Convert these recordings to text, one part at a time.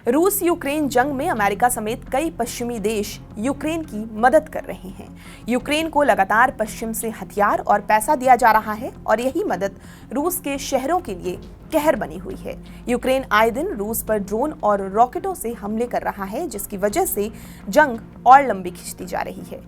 रूस यूक्रेन जंग में अमेरिका समेत कई पश्चिमी देश यूक्रेन की मदद कर रहे हैं। यूक्रेन को लगातार पश्चिम से हथियार और पैसा दिया जा रहा है और यही मदद रूस के शहरों के लिए कहर बनी हुई है। यूक्रेन आए दिन रूस पर ड्रोन और रॉकेटों से हमले कर रहा है, जिसकी वजह से जंग और लंबी खिंचती जा रही है।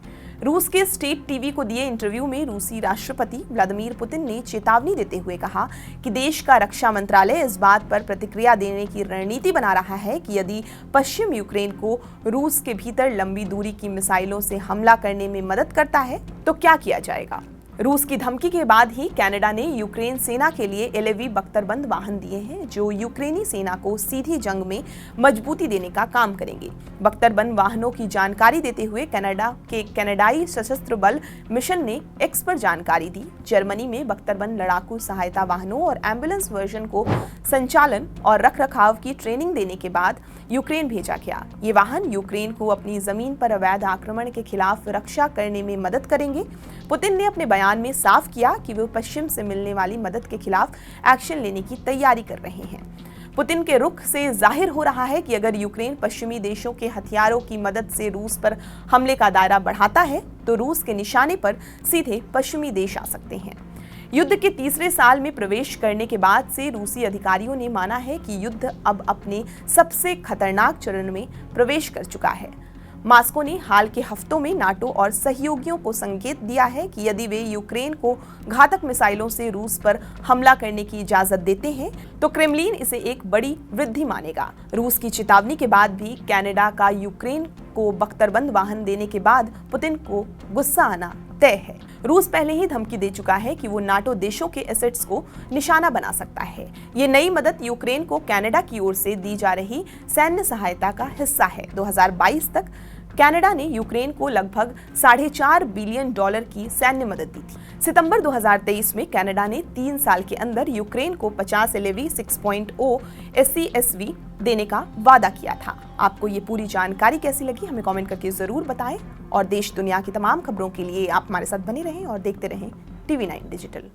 रूस के स्टेट टीवी को दिए इंटरव्यू में रूसी राष्ट्रपति व्लादिमीर पुतिन ने चेतावनी देते हुए कहा कि देश का रक्षा मंत्रालय इस बात पर प्रतिक्रिया देने की रणनीति बना रहा है कि यदि पश्चिम यूक्रेन को रूस के भीतर लंबी दूरी की मिसाइलों से हमला करने में मदद करता है तो क्या किया जाएगा। रूस की धमकी के बाद ही कनाडा ने यूक्रेन सेना के लिए LAV बख्तरबंद वाहन दिए हैं, जो यूक्रेनी सेना को सीधी जंग में मजबूती देने का काम करेंगे। बख्तरबंद वाहनों की जानकारी देते हुए कनाडा के कनाडाई सशस्त्र बल मिशन ने एक्स पर जानकारी दी। जर्मनी में बख्तरबंद लड़ाकू सहायता वाहनों और एम्बुलेंस वर्जन को संचालन और रखरखाव की ट्रेनिंग देने के बाद यूक्रेन भेजा गया। ये वाहन यूक्रेन को अपनी जमीन पर अवैध आक्रमण के खिलाफ रक्षा करने में मदद करेंगे। पुतिन ने अपने बयान में साफ किया कि वे पश्चिम से मिलने वाली मदद के खिलाफ एक्शन लेने की तैयारी कर रहे हैं। पुतिन के रुख से जाहिर हो रहा है कि अगर यूक्रेन पश्चिमी देशों के हथियारों की मदद से रूस पर हमले का दायरा बढ़ाता है तो रूस के निशाने पर सीधे पश्चिमी देश आ सकते हैं। युद्ध के तीसरे साल में प्रवेश करने के बाद से रूसी अधिकारियों ने माना है कि युद्ध अब अपने सबसे खतरनाक चरण में प्रवेश कर चुका है। मॉस्को ने हाल के हफ्तों में नाटो और सहयोगियों को संकेत दिया है कि यदि वे यूक्रेन को घातक मिसाइलों से रूस पर हमला करने की इजाजत देते हैं तो क्रेमलिन इसे एक बड़ी वृद्धि मानेगा। रूस की चेतावनी के बाद भी कनाडा का यूक्रेन को बख्तरबंद वाहन देने के बाद पुतिन को गुस्सा आना तय है। रूस पहले ही धमकी दे चुका है कि वो नाटो देशों के एसेट्स को निशाना बना सकता है। ये नई मदद यूक्रेन को कनाडा की ओर से दी जा रही सैन्य सहायता का हिस्सा है। 2022 तक कनाडा ने यूक्रेन को लगभग $4.5 बिलियन की सैन्य मदद दी थी। सितंबर 2023 में कनाडा ने 3 साल के अंदर यूक्रेन को 50 LAV 6.0 SCSV देने का वादा किया था। आपको ये पूरी जानकारी कैसी लगी हमें कमेंट करके जरूर बताएं और देश दुनिया की तमाम खबरों के लिए आप हमारे साथ बने रहें और देखते रहें TV9 डिजिटल।